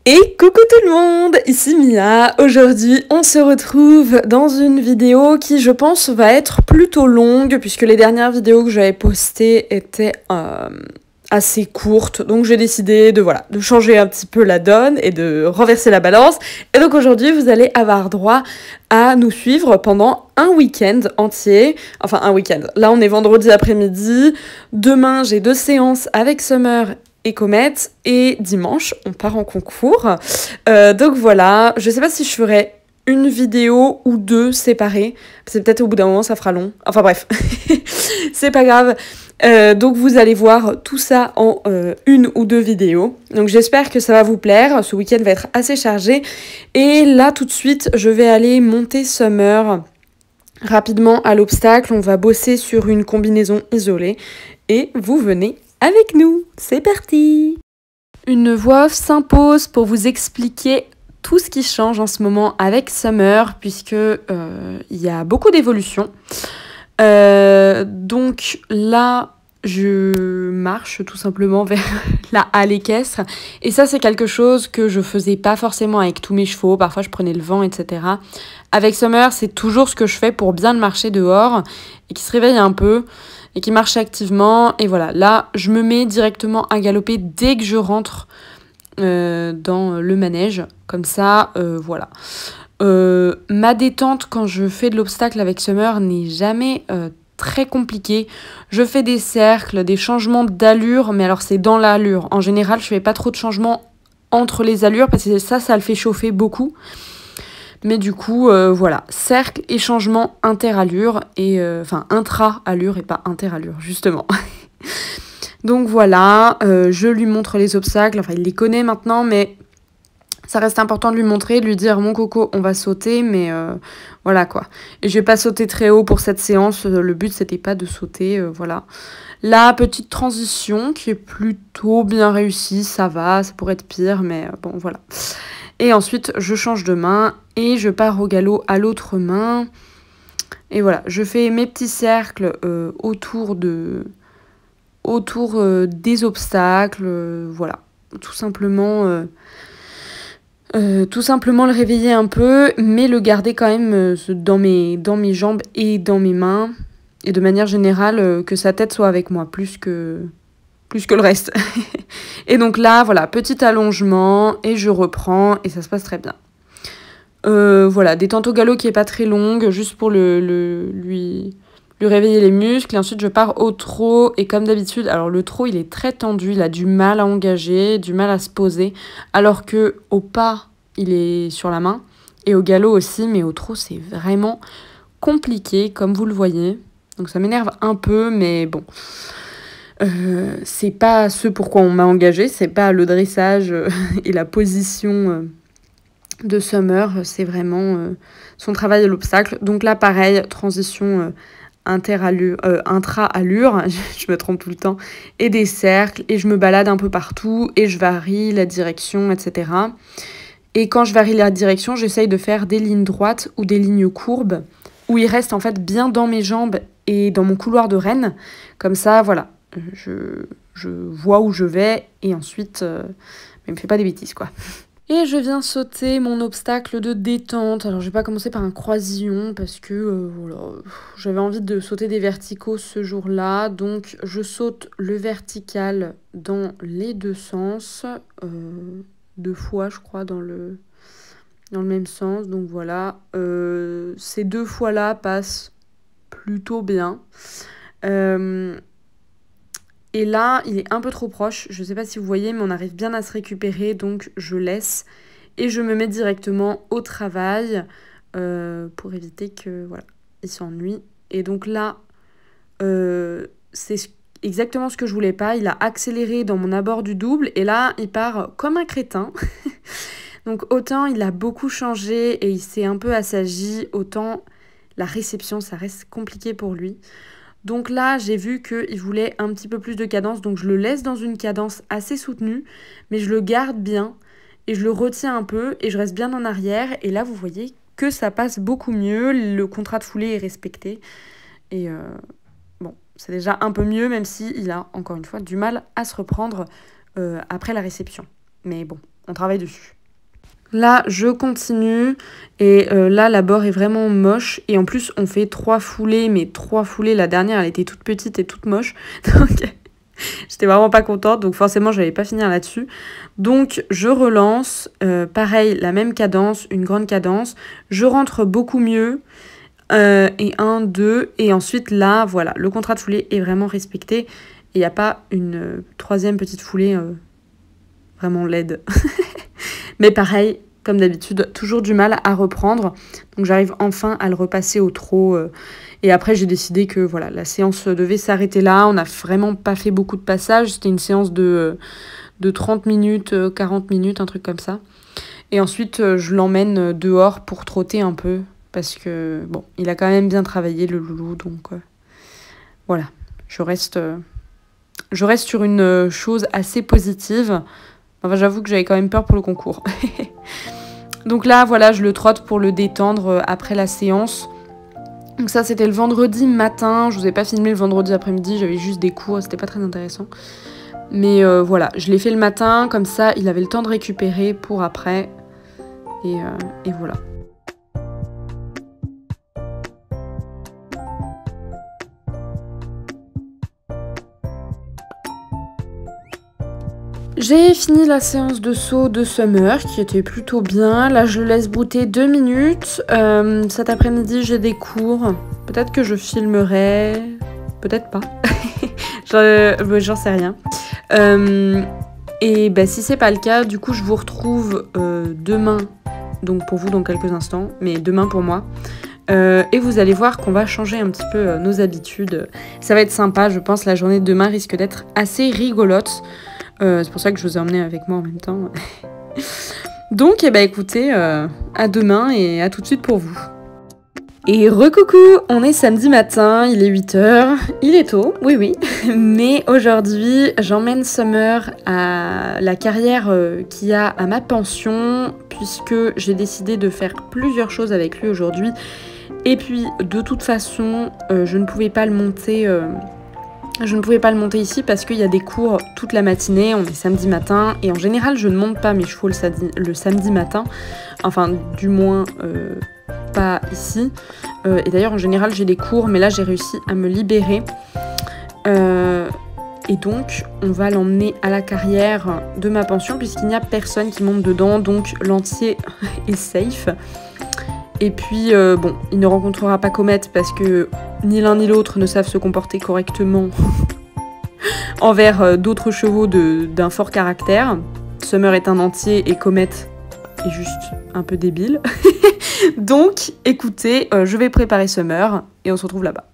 Et coucou tout le monde, ici Mia. Aujourd'hui, on se retrouve dans une vidéo qui, je pense, va être plutôt longue puisque les dernières vidéos que j'avais postées étaient assez courtes. Donc j'ai décidé de changer un petit peu la donne et de renverser la balance. Et donc aujourd'hui, vous allez avoir droit à nous suivre pendant un week-end entier. Enfin, un week-end. Là, on est vendredi après-midi. Demain, j'ai 2 séances avec Summer et Comet, et dimanche, on part en concours. Donc voilà, je sais pas si je ferai une vidéo ou 2 séparées. C'est peut-être au bout d'un moment, ça fera long. Enfin bref, c'est pas grave. Donc vous allez voir tout ça en 1 ou 2 vidéos. Donc j'espère que ça va vous plaire. Ce week-end va être assez chargé. Et là, tout de suite, je vais aller monter Summer rapidement à l'obstacle. On va bosser sur une combinaison isolée. Et vous venez avec nous, c'est parti! Une voix off s'impose pour vous expliquer tout ce qui change en ce moment avec Summer, puisque il y a beaucoup d'évolutions. Donc là, je marche tout simplement vers la halle équestre. Et ça, c'est quelque chose que je faisais pas forcément avec tous mes chevaux. Parfois, je prenais le vent, etc. Avec Summer, c'est toujours ce que je fais pour bien le marcher dehors et qu'il se réveille un peu et qui marche activement. Et voilà, là, je me mets directement à galoper dès que je rentre dans le manège. Comme ça, voilà. Ma détente quand je fais de l'obstacle avec Summer n'est jamais très compliquée. Je fais des cercles, des changements d'allure, mais alors c'est dans l'allure. En général, je fais pas trop de changements entre les allures parce que ça le fait chauffer beaucoup. Mais du coup, voilà, cercle et changement inter-allure, et enfin intra-allure et pas inter-allure, justement. Donc voilà, je lui montre les obstacles, enfin il les connaît maintenant, mais ça reste important de lui montrer, de lui dire « Mon coco, on va sauter », mais voilà quoi. Et je vais pas sauter très haut pour cette séance, le but c'était pas de sauter, voilà. La petite transition qui est plutôt bien réussie, ça va, ça pourrait être pire, mais bon voilà. Et ensuite, je change de main et je pars au galop à l'autre main. Et voilà, je fais mes petits cercles autour des obstacles. Voilà, tout simplement le réveiller un peu, mais le garder quand même dans mes jambes et dans mes mains. Et de manière générale, que sa tête soit avec moi, plus que le reste. Et donc là, voilà, petit allongement, et je reprends, et ça se passe très bien. Voilà, détente au galop qui est pas très longue, juste pour lui réveiller les muscles. Et ensuite, je pars au trot, et comme d'habitude, alors le trot, il est très tendu, il a du mal à engager, du mal à se poser, alors que au pas, il est sur la main, et au galop aussi, mais au trot, c'est vraiment compliqué, comme vous le voyez. Donc ça m'énerve un peu, mais bon... c'est pas ce pourquoi on m'a engagée, c'est pas le dressage et la position de Summer, c'est vraiment son travail à l'obstacle. Donc là, pareil, transition intra-allure, je me trompe tout le temps, et des cercles, et je me balade un peu partout, et je varie la direction, etc. Et quand je varie la direction, j'essaye de faire des lignes droites ou des lignes courbes, où il reste en fait bien dans mes jambes et dans mon couloir de reine. Comme ça, voilà. Je vois où je vais et ensuite, il me fait pas des bêtises, quoi. Et je viens sauter mon obstacle de détente. Alors, je vais pas commencer par un croisillon parce que voilà, j'avais envie de sauter des verticaux ce jour-là. Donc, je saute le vertical dans les 2 sens. 2 fois, je crois, dans le même sens. Donc, voilà. Ces 2 fois-là passent plutôt bien. Et là, il est un peu trop proche. Je ne sais pas si vous voyez, mais on arrive bien à se récupérer. Donc, je laisse. Et je me mets directement au travail pour éviter que, voilà, il s'ennuie. Et donc là, c'est exactement ce que je voulais pas. Il a accéléré dans mon abord du double. Et là, il part comme un crétin. Donc, autant il a beaucoup changé et il s'est un peu assagi, autant la réception, ça reste compliqué pour lui. Donc là, j'ai vu qu'il voulait un petit peu plus de cadence, donc je le laisse dans une cadence assez soutenue, mais je le garde bien, et je le retiens un peu, et je reste bien en arrière, et là, vous voyez que ça passe beaucoup mieux, le contrat de foulée est respecté, et bon, c'est déjà un peu mieux, même s'il a, encore une fois, du mal à se reprendre après la réception. Mais bon, on travaille dessus. Là, je continue et là, la bord est vraiment moche. Et en plus, on fait 3 foulées, mais 3 foulées. La dernière, elle était toute petite et toute moche. Donc, j'étais vraiment pas contente. Donc, forcément, je n'allais pas finir là-dessus. Donc, je relance. Pareil, la même cadence, une grande cadence. Je rentre beaucoup mieux. Et 1, 2. Et ensuite, là, voilà, le contrat de foulée est vraiment respecté. Et il n'y a pas une troisième petite foulée vraiment laide. Mais pareil, comme d'habitude, toujours du mal à reprendre. Donc j'arrive enfin à le repasser au trot. Et après, j'ai décidé que voilà, la séance devait s'arrêter là. On n'a vraiment pas fait beaucoup de passages. C'était une séance de 30 minutes, 40 minutes, un truc comme ça. Et ensuite, je l'emmène dehors pour trotter un peu. Parce que, bon, il a quand même bien travaillé, le loulou. Donc voilà, je reste sur une chose assez positive. Enfin, j'avoue que j'avais quand même peur pour le concours. Donc là, voilà, je le trotte pour le détendre après la séance. Donc ça, c'était le vendredi matin. Je vous ai pas filmé le vendredi après-midi, j'avais juste des cours, c'était pas très intéressant. Mais voilà, je l'ai fait le matin, comme ça, il avait le temps de récupérer pour après. Et voilà. J'ai fini la séance de saut de Summer qui était plutôt bien. Là, je le laisse brouter 2 minutes. Cet après-midi, j'ai des cours. Peut-être que je filmerai. Peut-être pas. J'en sais rien. Et bah, si c'est pas le cas, du coup, je vous retrouve demain. Donc pour vous dans quelques instants. Mais demain pour moi. Et vous allez voir qu'on va changer un petit peu nos habitudes. Ça va être sympa, je pense. La journée de demain risque d'être assez rigolote. C'est pour ça que je vous ai emmené avec moi en même temps. Donc, eh ben, écoutez, à demain et à tout de suite pour vous. Et recoucou, on est samedi matin, il est 8h, il est tôt, oui. Mais aujourd'hui, j'emmène Summer à la carrière qu'il y a à ma pension, puisque j'ai décidé de faire plusieurs choses avec lui aujourd'hui. Et puis, de toute façon, je ne pouvais pas le monter... Je ne pouvais pas le monter ici parce qu'il y a des cours toute la matinée, on est samedi matin, et en général je ne monte pas mes chevaux le samedi matin, enfin du moins pas ici, et d'ailleurs en général j'ai des cours, mais là j'ai réussi à me libérer, et donc on va l'emmener à la carrière de ma pension puisqu'il n'y a personne qui monte dedans, donc l'entier est safe. Et puis, bon, il ne rencontrera pas Comet parce que ni l'un ni l'autre ne savent se comporter correctement envers d'autres chevaux d'un fort caractère. Summer est un entier et Comet est juste un peu débile. Donc, écoutez, je vais préparer Summer et on se retrouve là-bas.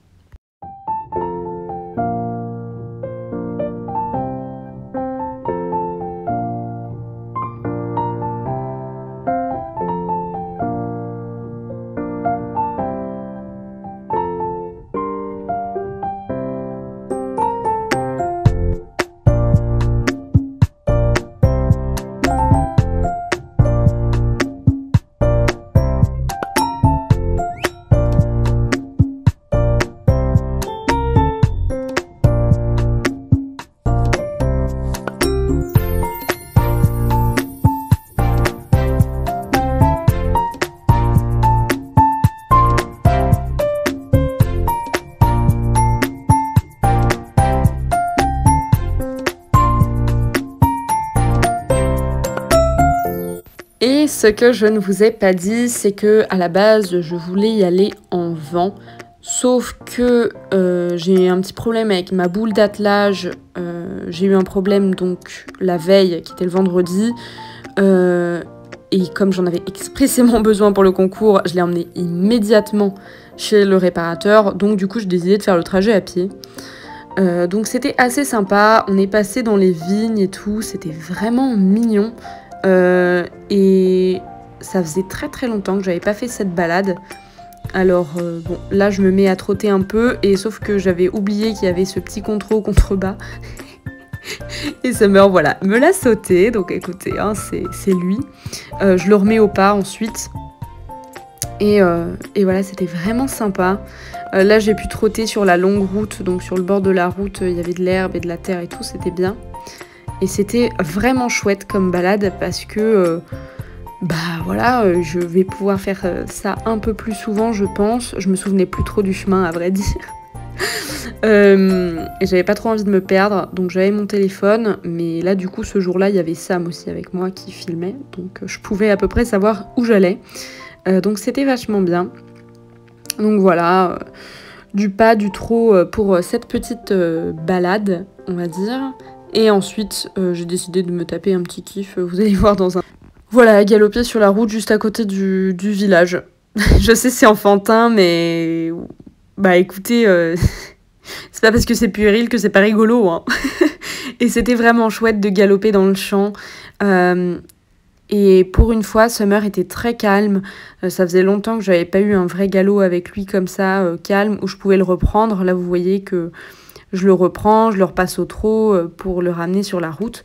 Et ce que je ne vous ai pas dit, c'est que à la base, je voulais y aller en vent. Sauf que j'ai eu un petit problème avec ma boule d'attelage. J'ai eu un problème donc la veille, qui était le vendredi. Et comme j'en avais expressément besoin pour le concours, je l'ai emmené immédiatement chez le réparateur. Donc du coup, j'ai décidé de faire le trajet à pied. Donc c'était assez sympa. On est passé dans les vignes et tout. C'était vraiment mignon. Et ça faisait très très longtemps que j'avais pas fait cette balade. Alors bon, là je me mets à trotter un peu, et sauf que j'avais oublié qu'il y avait ce petit contrôle contrebas. Et Summer, voilà, me l'a sauté, donc écoutez, hein, c'est lui. Je le remets au pas ensuite. Et voilà, c'était vraiment sympa. Là j'ai pu trotter sur la longue route, donc sur le bord de la route, il y avait de l'herbe et de la terre et tout, c'était bien. Et c'était vraiment chouette comme balade parce que bah voilà, je vais pouvoir faire ça un peu plus souvent, je pense. Je me souvenais plus trop du chemin, à vrai dire. Et j'avais pas trop envie de me perdre, donc j'avais mon téléphone, mais là du coup ce jour-là il y avait Sam aussi avec moi qui filmait, donc je pouvais à peu près savoir où j'allais, donc c'était vachement bien. Donc voilà, du pas, du trop pour cette petite balade, on va dire, et ensuite j'ai décidé de me taper un petit kiff, vous allez voir dans un... Voilà, galoper sur la route juste à côté du village. Je sais c'est enfantin, mais bah écoutez... C'est pas parce que c'est puéril que c'est pas rigolo, hein. Et c'était vraiment chouette de galoper dans le champ. Et pour une fois, Summer était très calme. Ça faisait longtemps que j'avais pas eu un vrai galop avec lui comme ça, calme, où je pouvais le reprendre. Là, vous voyez que je le reprends, je le repasse au trot pour le ramener sur la route.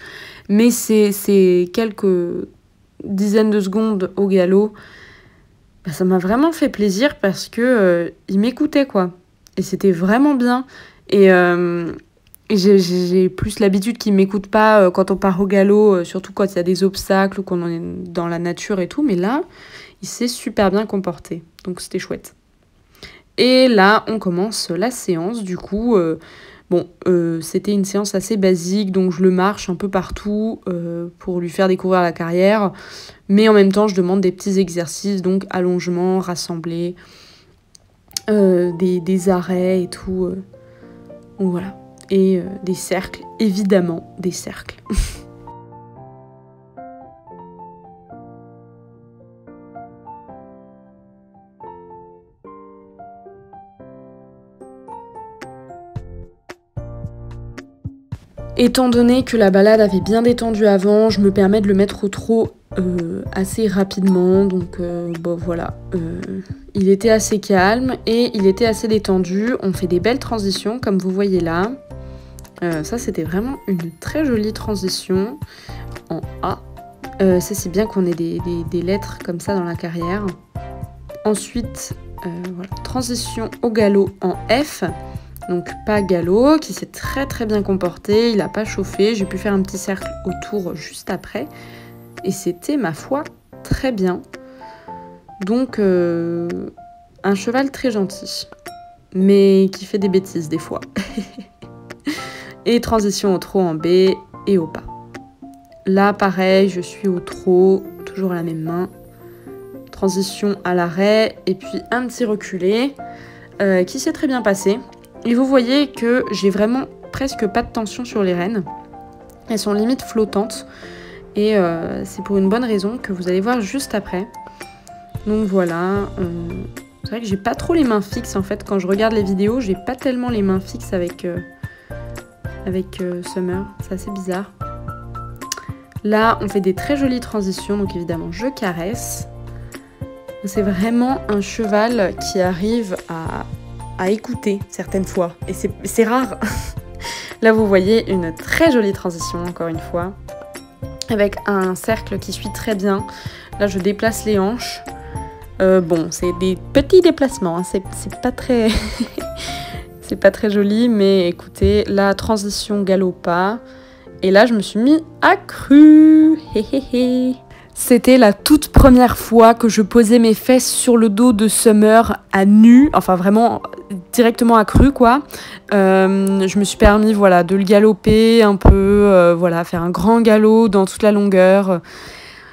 Mais c'est quelques dizaines de secondes au galop. Bah, ça m'a vraiment fait plaisir parce que il m'écoutait, quoi. Et c'était vraiment bien. Et j'ai plus l'habitude qu'il ne m'écoute pas quand on part au galop, surtout quand il y a des obstacles ou qu'on est dans la nature et tout. Mais là, il s'est super bien comporté. Donc c'était chouette. Et là, on commence la séance. Du coup, c'était une séance assez basique. Donc je le marche un peu partout pour lui faire découvrir la carrière. Mais en même temps, je demande des petits exercices. Donc allongement, rassemblé. Des arrêts et tout. Donc voilà. Et des cercles, évidemment, des cercles. Étant donné que la balade avait bien détendu avant, je me permets de le mettre au trot assez rapidement, donc voilà. Il était assez calme et il était assez détendu. On fait des belles transitions comme vous voyez là. Ça c'était vraiment une très jolie transition en A. Ça c'est bien qu'on ait des lettres comme ça dans la carrière. Ensuite, voilà, transition au galop en F. Donc pas galop, qui s'est très très bien comporté, il n'a pas chauffé, j'ai pu faire un petit cercle autour juste après. Et c'était, ma foi, très bien. Donc un cheval très gentil, mais qui fait des bêtises des fois. Et transition au trot en B et au pas. Là pareil, je suis au trot, toujours à la même main. Transition à l'arrêt et puis un petit reculé qui s'est très bien passé. Et vous voyez que j'ai vraiment presque pas de tension sur les rênes. Elles sont limite flottantes. Et c'est pour une bonne raison que vous allez voir juste après. Donc voilà. C'est vrai que j'ai pas trop les mains fixes en fait. Quand je regarde les vidéos, j'ai pas tellement les mains fixes avec Summer. C'est assez bizarre. Là, on fait des très jolies transitions. Donc évidemment, je caresse. C'est vraiment un cheval qui arrive à écouter certaines fois. Et c'est rare. Là, vous voyez une très jolie transition, encore une fois. Avec un cercle qui suit très bien. Là, je déplace les hanches. C'est des petits déplacements. Hein. C'est pas très... c'est pas très joli, mais écoutez, la transition galop-pas. Et là, je me suis mis accru. C'était la toute première fois que je posais mes fesses sur le dos de Summer à nu, enfin vraiment directement accru quoi. Je me suis permis voilà, de le galoper un peu, faire un grand galop dans toute la longueur.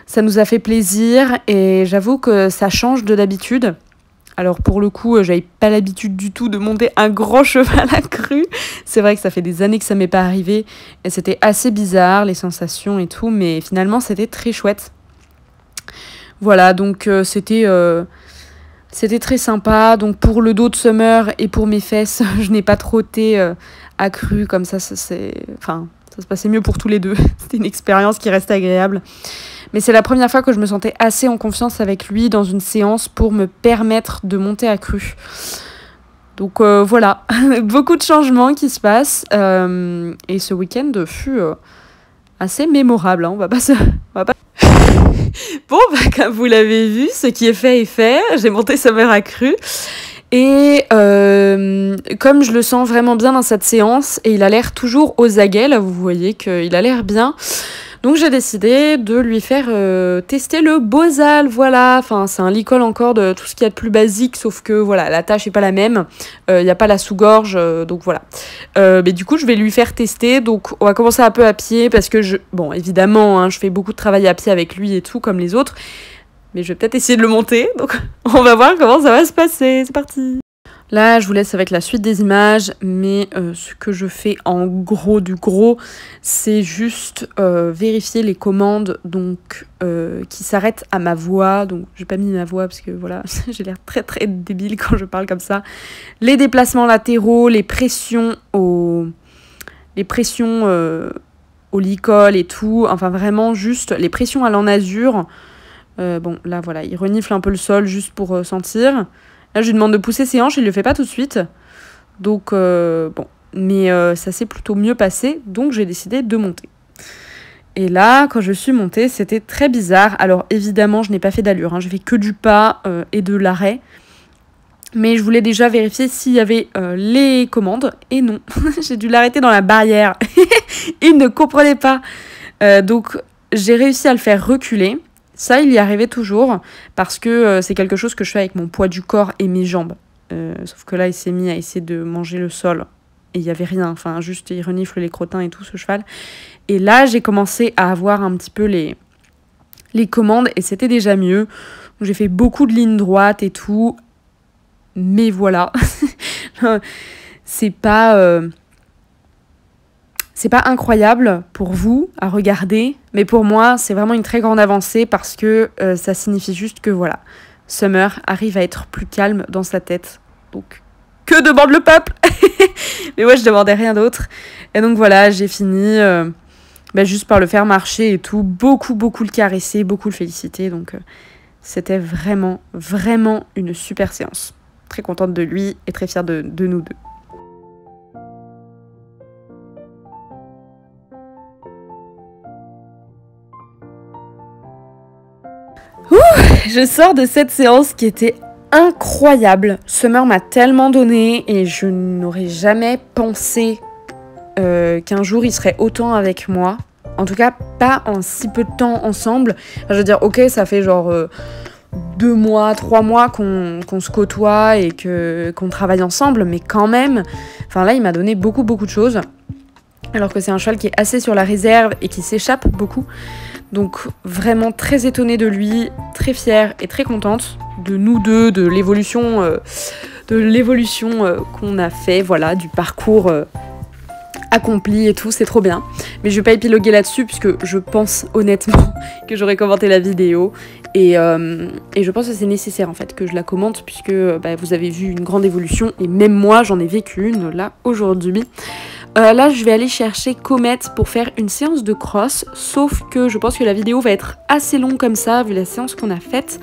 Ça nous a fait plaisir et j'avoue que ça change de d'habitude. Alors pour le coup, j'avais pas l'habitude du tout de monter un grand cheval accru. C'est vrai que ça fait des années que ça m'est pas arrivé et c'était assez bizarre les sensations et tout, mais finalement c'était très chouette. Voilà, donc c'était très sympa. Donc pour le dos de Summer et pour mes fesses, je n'ai pas trotté accru comme ça. Ça se passait mieux pour tous les deux. C'était une expérience qui restait agréable. Mais c'est la première fois que je me sentais assez en confiance avec lui dans une séance pour me permettre de monter accru. Donc voilà, beaucoup de changements qui se passent. Et ce week-end fut assez mémorable. Hein. On va pas Bon, comme vous l'avez vu, ce qui est fait est fait. J'ai monté Summer accru. Et comme je le sens vraiment bien dans cette séance, et il a l'air toujours aux aguets, là vous voyez qu'il a l'air bien, donc j'ai décidé de lui faire tester le Bosal, voilà, enfin c'est un licol encore de tout ce qu'il y a de plus basique, sauf que voilà, la tâche est pas la même, il n'y a pas la sous-gorge, donc voilà. Mais du coup je vais lui faire tester, donc on va commencer un peu à pied, parce que bon évidemment, hein, je fais beaucoup de travail à pied avec lui et tout, comme les autres, mais je vais peut-être essayer de le monter, donc on va voir comment ça va se passer, c'est parti. Là, je vous laisse avec la suite des images, mais ce que je fais en gros du gros, c'est juste vérifier les commandes donc qui s'arrêtent à ma voix. Donc, j'ai pas mis ma voix parce que voilà, j'ai l'air très très débile quand je parle comme ça. Les déplacements latéraux, les pressions au licol et tout. Enfin, vraiment juste les pressions à l'enasure. Bon, là, voilà, il renifle un peu le sol juste pour sentir. Là, je lui demande de pousser ses hanches, il le fait pas tout de suite. Donc, bon. Mais ça s'est plutôt mieux passé, donc j'ai décidé de monter. Et là, quand je suis montée, c'était très bizarre. Alors, évidemment, je n'ai pas fait d'allure, hein. Je fais que du pas et de l'arrêt. Mais je voulais déjà vérifier s'il y avait les commandes. Et non, j'ai dû l'arrêter dans la barrière. Il ne comprenait pas. Donc, j'ai réussi à le faire reculer. Ça, il y arrivait toujours, parce que c'est quelque chose que je fais avec mon poids du corps et mes jambes. Sauf que là, il s'est mis à essayer de manger le sol. Et il n'y avait rien, enfin, juste il renifle les crottins et tout, ce cheval. Et là, j'ai commencé à avoir un petit peu les commandes, et c'était déjà mieux. Donc, j'ai fait beaucoup de lignes droites et tout. Mais voilà. C'est pas incroyable pour vous à regarder, mais pour moi, c'est vraiment une très grande avancée parce que ça signifie juste que voilà, Summer arrive à être plus calme dans sa tête. Donc, que demande le peuple? Mais moi, je demandais rien d'autre. Et donc voilà, j'ai fini juste par le faire marcher et tout, beaucoup le caresser, beaucoup le féliciter. Donc, c'était vraiment, vraiment une super séance. Très contente de lui et très fière de nous deux. Je sors de cette séance qui était incroyable. Summer m'a tellement donné et je n'aurais jamais pensé qu'un jour il serait autant avec moi. En tout cas, pas en si peu de temps ensemble. Enfin, je veux dire, ok, ça fait genre 2 mois, 3 mois qu'on se côtoie et qu'on travaille ensemble, mais quand même, enfin là, il m'a donné beaucoup de choses. Alors que c'est un cheval qui est assez sur la réserve et qui s'échappe beaucoup. Donc vraiment très étonnée de lui, très fière et très contente de nous deux, de l'évolution qu'on a fait, voilà, du parcours accompli et tout, c'est trop bien. Mais je vais pas épiloguer là-dessus puisque je pense honnêtement que j'aurais commenté la vidéo et je pense que c'est nécessaire en fait que je la commente puisque vous avez vu une grande évolution et même moi j'en ai vécu une là aujourd'hui. Là, je vais aller chercher Comet pour faire une séance de cross, sauf que je pense que la vidéo va être assez longue comme ça, vu la séance qu'on a faite.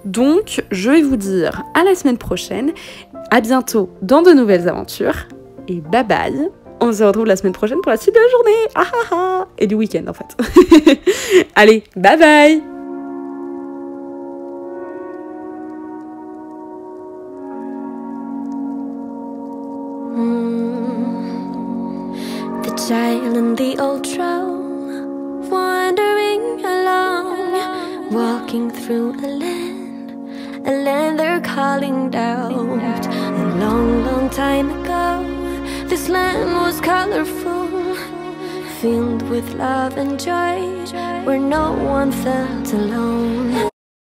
Donc, je vais vous dire à la semaine prochaine, à bientôt dans de nouvelles aventures, et bye bye. On se retrouve la semaine prochaine pour la suite de la journée, et du week-end en fait. Allez, bye bye. Child in the old throne, wandering along, walking through a land they're calling down. A long time ago, this land was colorful, filled with love and joy, where no one felt alone.